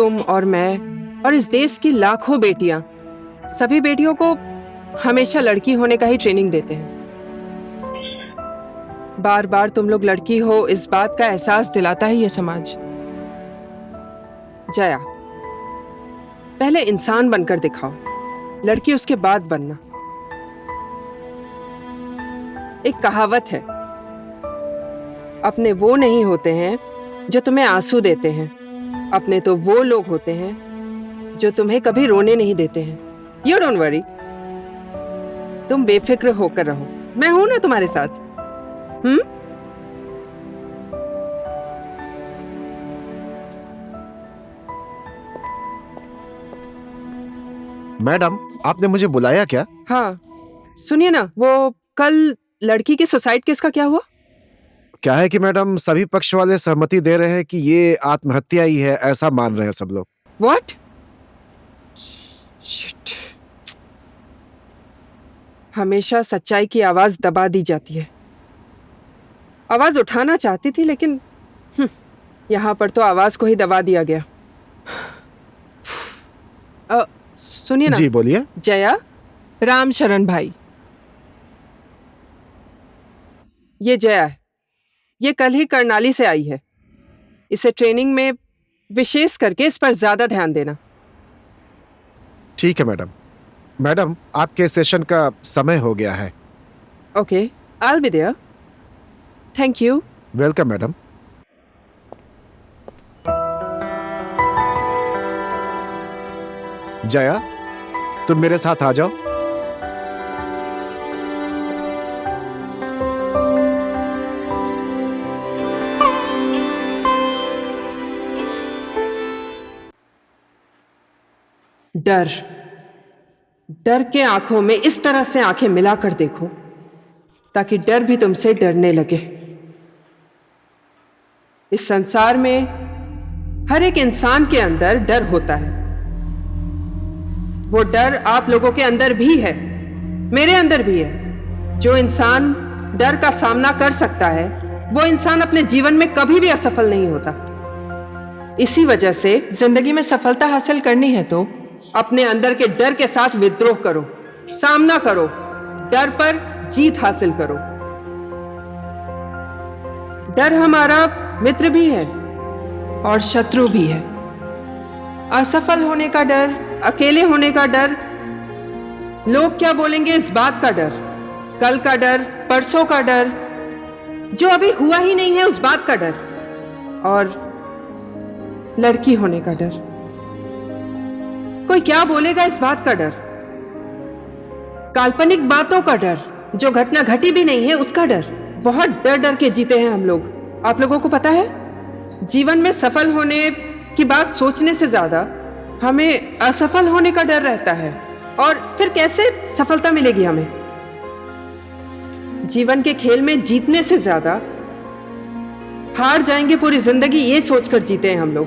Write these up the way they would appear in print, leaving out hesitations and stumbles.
तुम और मैं और इस देश की लाखों बेटियां, सभी बेटियों को हमेशा लड़की होने का ही ट्रेनिंग देते हैं। बार बार तुम लोग लड़की हो इस बात का एहसास दिलाता है ये समाज। जया, पहले इंसान बनकर दिखाओ, लड़की उसके बाद बनना। एक कहावत है, अपने वो नहीं होते हैं जो तुम्हें आंसू देते हैं, अपने तो वो लोग होते हैं जो तुम्हें कभी रोने नहीं देते हैं। यू डोंट वरी, तुम बेफिक्र होकर रहो, मैं हूं ना तुम्हारे साथ। मैडम, आपने मुझे बुलाया क्या? हाँ, सुनिए ना, वो कल लड़की के सुसाइड केस का क्या हुआ? क्या है कि मैडम, सभी पक्ष वाले सहमति दे रहे हैं कि ये आत्महत्या ही है, ऐसा मान रहे हैं सब लोग। व्हाट? शिट, हमेशा सच्चाई की आवाज दबा दी जाती है। आवाज उठाना चाहती थी लेकिन यहां पर तो आवाज को ही दबा दिया गया। सुनिए ना। जी बोलिए। जया, राम शरण भाई, ये जया है, ये कल ही करनाली से आई है। इसे ट्रेनिंग में विशेष करके इस पर ज्यादा ध्यान देना। ठीक है मैडम। मैडम, आपके सेशन का समय हो गया है। Okay, I will be there. Thank you. Welcome madam. Jaya, तुम मेरे साथ आ जाओ। डर, डर के आंखों में इस तरह से आंखें मिलाकर देखो ताकि डर भी तुमसे डरने लगे। इस संसार में हर एक इंसान के अंदर डर होता है। वो डर आप लोगों के अंदर भी है, मेरे अंदर भी है। जो इंसान डर का सामना कर सकता है वो इंसान अपने जीवन में कभी भी असफल नहीं होता। इसी वजह से जिंदगी में सफलता हासिल करनी है तो अपने अंदर के डर के साथ विद्रोह करो, सामना करो, डर पर जीत हासिल करो। डर हमारा मित्र भी है और शत्रु भी है। असफल होने का डर, अकेले होने का डर, लोग क्या बोलेंगे इस बात का डर, कल का डर, परसों का डर, जो अभी हुआ ही नहीं है उस बात का डर, और लड़की होने का डर, कोई क्या बोलेगा इस बात का डर, काल्पनिक बातों का डर, जो घटना घटी भी नहीं है उसका डर। बहुत डर डर के जीते हैं हम लोग। आप लोगों को पता है, जीवन में सफल होने की बात सोचने से ज्यादा हमें असफल होने का डर रहता है। और फिर कैसे सफलता मिलेगी हमें? जीवन के खेल में जीतने से ज्यादा हार जाएंगे पूरी जिंदगी, ये सोचकर जीते हैं हम लोग।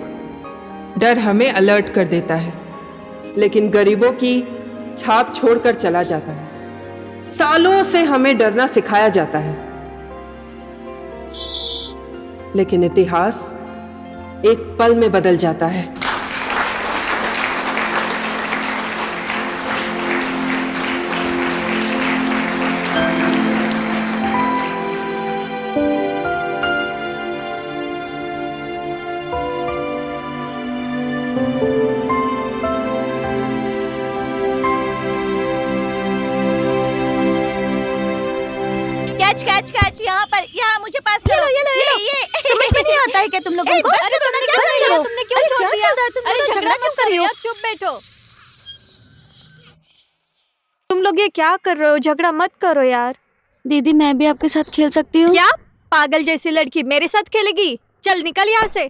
डर हमें अलर्ट कर देता है लेकिन गरीबों की छाप छोड़कर चला जाता है। सालों से हमें डरना सिखाया जाता है लेकिन इतिहास एक पल में बदल जाता है। कैच कैच यहाँ पर, यहाँ मुझे पास करो। ये समझ में नहीं आता है क्या तुम लोगों को? अरे तुमने क्यों छोड़ दिया? अरे झगड़ा क्यों कर रहे हो? चुप बैठो। तुम लोग ये क्या कर रहे हो? झगड़ा मत करो यार। दीदी, मैं भी आपके साथ खेल सकती हूँ? क्या पागल जैसी लड़की मेरे साथ खेलेगी? चल निकल यहाँ से।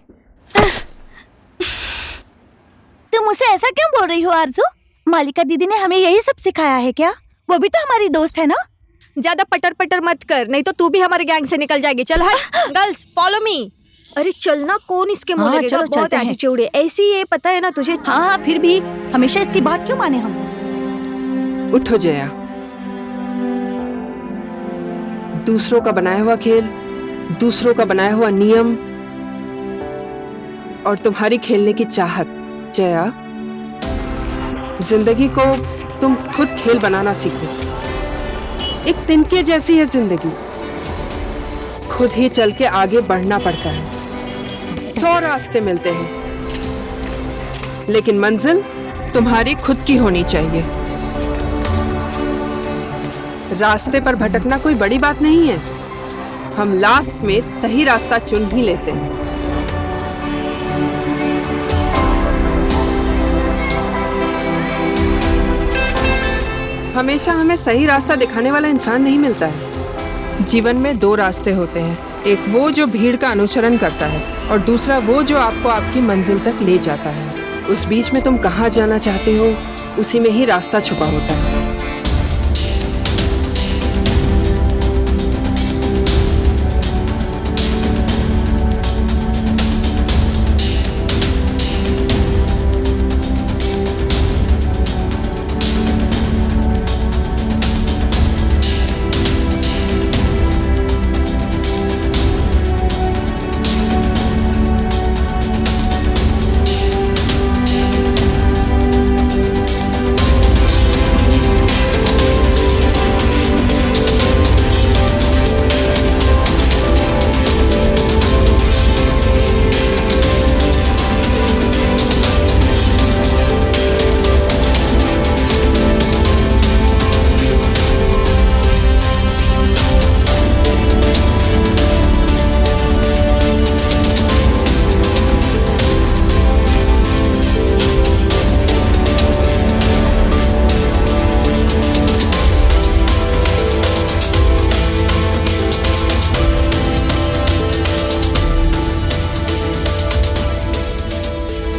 तुम मुझसे ऐसा क्यों बोल रही हो आरज़ू? मालिका दीदी ने हमें यही सब सिखाया है क्या? वो भी तो हमारी दोस्त है ना? ज्यादा पटर पटर मत कर, नहीं तो तू भी हमारे गैंग से निकल जाएगी। चल हट। Girls follow me. अरे चलना, कौन इसके मुंह लगेगा? चलो, बहुत चलते हैं। एटीट्यूड है, ऐसी ये पता है ना तुझे। हाँ, फिर भी हमेशा इसकी बात क्यों माने हम? उठो जया, दूसरों का बनाया हुआ खेल, दूसरों का बनाया हुआ नियम और तुम्हारी खेलने की चाहत, जया, जिंदगी को तुम खुद खेल बनाना सीखो। एक तिनके जैसी है जिंदगी, खुद ही चल के आगे बढ़ना पड़ता है। 100 रास्ते मिलते हैं, लेकिन मंजिल तुम्हारी खुद की होनी चाहिए। रास्ते पर भटकना कोई बड़ी बात नहीं है, हम लास्ट में सही रास्ता चुन ही लेते हैं। हमेशा हमें सही रास्ता दिखाने वाला इंसान नहीं मिलता है। जीवन में 2 रास्ते होते हैं, एक वो जो भीड़ का अनुसरण करता है और दूसरा वो जो आपको आपकी मंजिल तक ले जाता है। उस बीच में तुम कहाँ जाना चाहते हो, उसी में ही रास्ता छुपा होता है।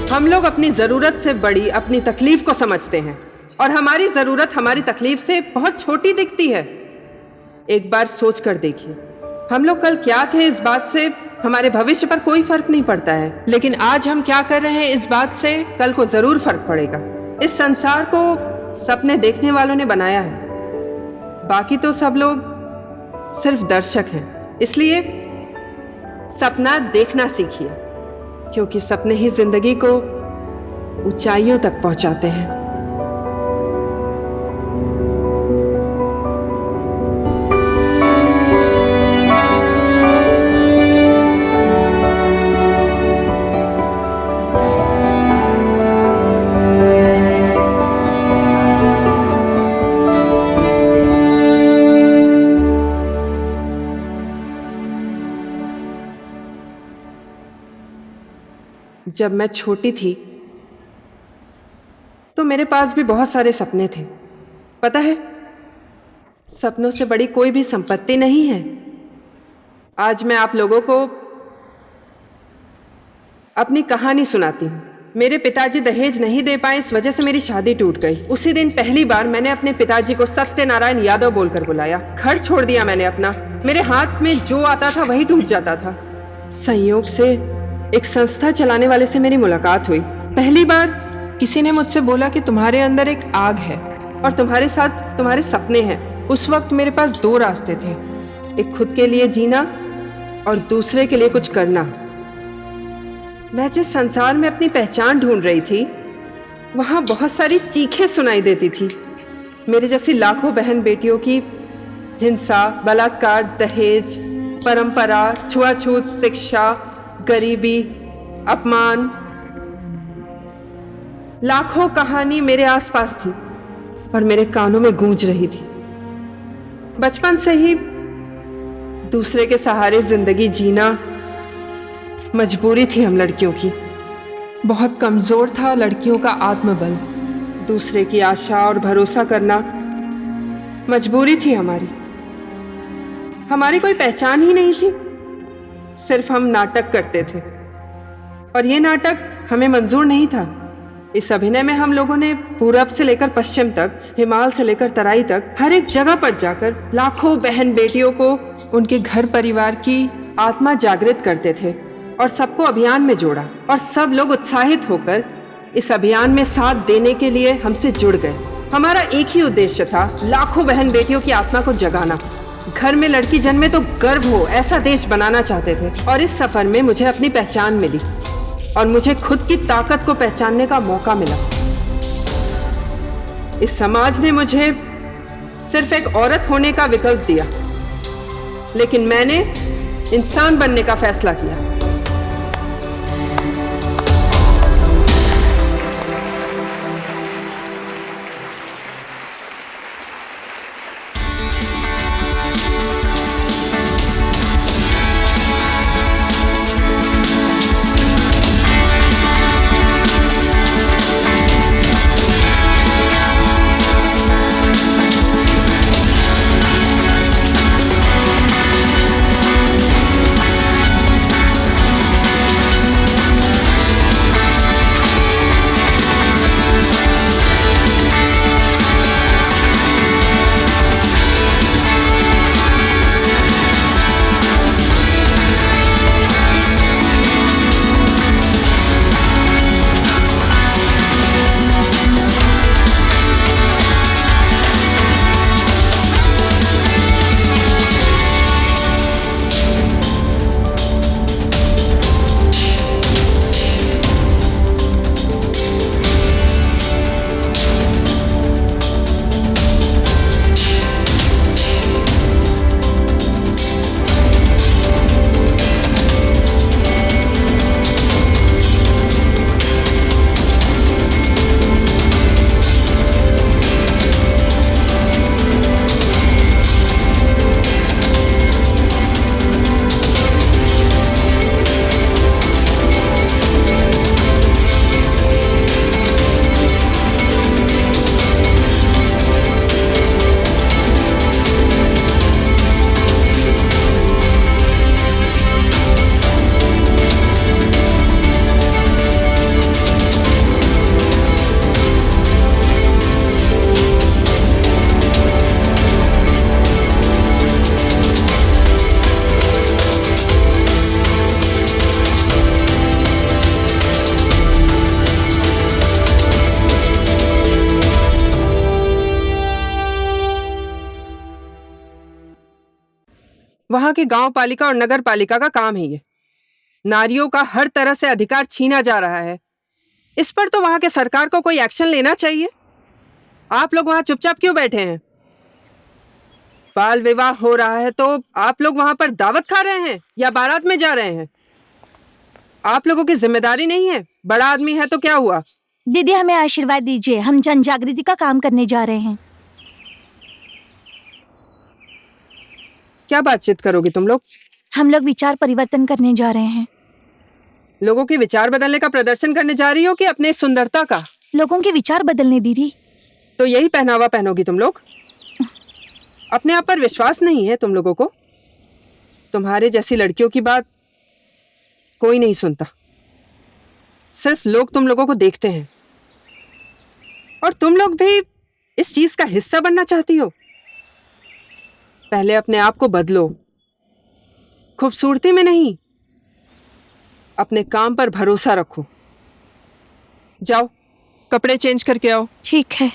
हम लोग अपनी जरूरत से बड़ी अपनी तकलीफ को समझते हैं और हमारी जरूरत हमारी तकलीफ से बहुत छोटी दिखती है। एक बार सोच कर देखिए, हम लोग कल क्या थे इस बात से हमारे भविष्य पर कोई फर्क नहीं पड़ता है, लेकिन आज हम क्या कर रहे हैं इस बात से कल को जरूर फर्क पड़ेगा। इस संसार को सपने देखने वालों ने बनाया है, बाकी तो सब लोग सिर्फ दर्शक हैं। इसलिए सपना देखना सीखिए, क्योंकि सपने ही जिंदगी को ऊंचाइयों तक पहुंचाते हैं। जब मैं छोटी थी तो मेरे पास भी बहुत सारे सपने थे। पता है, सपनों से बड़ी कोई भी संपत्ति नहीं है। आज मैं आप लोगों को अपनी कहानी सुनाती हूँ। मेरे पिताजी दहेज नहीं दे पाए, इस वजह से मेरी शादी टूट गई। उसी दिन पहली बार मैंने अपने पिताजी को सत्यनारायण यादव बोलकर बुलाया। घर छोड़ दिया मैंने अपना। मेरे हाथ में जो आता था वही टूट जाता था। संयोग से एक संस्था चलाने वाले से मेरी मुलाकात हुई। पहली बार किसी ने मुझसे बोला कि तुम्हारे अंदर एक आग है और तुम्हारे साथ तुम्हारे सपने हैं। उस वक्त मेरे पास 2 रास्ते थे, एक खुद के लिए जीना और दूसरे के लिए कुछ करना। मैं जिस संसार में अपनी पहचान ढूंढ रही थी, वहां बहुत सारी चीखें सुनाई देती थी। मेरे जैसी लाखों बहन बेटियों की हिंसा, बलात्कार, दहेज, परंपरा, छुआछूत, शिक्षा, गरीबी, अपमान, लाखों कहानी मेरे आसपास थी और मेरे कानों में गूंज रही थी। बचपन से ही दूसरे के सहारे जिंदगी जीना मजबूरी थी हम लड़कियों की। बहुत कमजोर था लड़कियों का आत्मबल। दूसरे की आशा और भरोसा करना मजबूरी थी हमारी। हमारी कोई पहचान ही नहीं थी, सिर्फ हम नाटक करते थे और ये नाटक हमें मंजूर नहीं था। इस अभिनय में हम लोगों ने पूरब से लेकर पश्चिम तक, हिमालय से लेकर तराई तक, हर एक जगह पर जाकर लाखों बहन बेटियों को उनके घर परिवार की आत्मा जागृत करते थे और सबको अभियान में जोड़ा। और सब लोग उत्साहित होकर इस अभियान में साथ देने के लिए हमसे जुड़ गए। हमारा एक ही उद्देश्य था, लाखों बहन बेटियों की आत्मा को जगाना। घर में लड़की जन्मे तो गर्व हो, ऐसा देश बनाना चाहते थे। और इस सफर में मुझे अपनी पहचान मिली। और मुझे खुद की ताकत को पहचानने का मौका मिला। इस समाज ने मुझे सिर्फ एक औरत होने का विकल्प दिया, लेकिन मैंने इंसान बनने का फैसला किया। वहां की गांव पालिका और नगर पालिका का काम है ये। नारियों का हर तरह से अधिकार छीना जा रहा है। इस पर तो वहां के सरकार को कोई एक्शन लेना चाहिए। आप लोग वहां चुपचाप क्यों बैठे हैं? बाल विवाह हो रहा है तो आप लोग वहां पर दावत खा रहे हैं या बारात में जा रहे हैं? आप लोगों की जिम्मेदारी नहीं है? बड़ा आदमी है तो क्या हुआ? दीदी हमें आशीर्वाद दीजिए, हम जन जागृति का काम करने जा रहे हैं। क्या बातचीत करोगी तुम लोग? हम लोग विचार परिवर्तन करने जा रहे हैं। लोगों के विचार बदलने का प्रदर्शन करने जा रही हो कि अपने सुंदरता का? लोगों के विचार बदलने दीदी। तो यही पहनावा पहनोगी तुम लोग? अपने आप पर विश्वास नहीं है तुम लोगों को? तुम्हारे जैसी लड़कियों की बात कोई नहीं सुनता। सिर्फ लोग तुम लोगों को देखते हैं। और तुम लोग भी इस चीज का हिस्सा बनना चाहती हो? पहले अपने आप को बदलो, खूबसूरती में नहीं, अपने काम पर भरोसा रखो। जाओ, कपड़े चेंज करके आओ। ठीक है।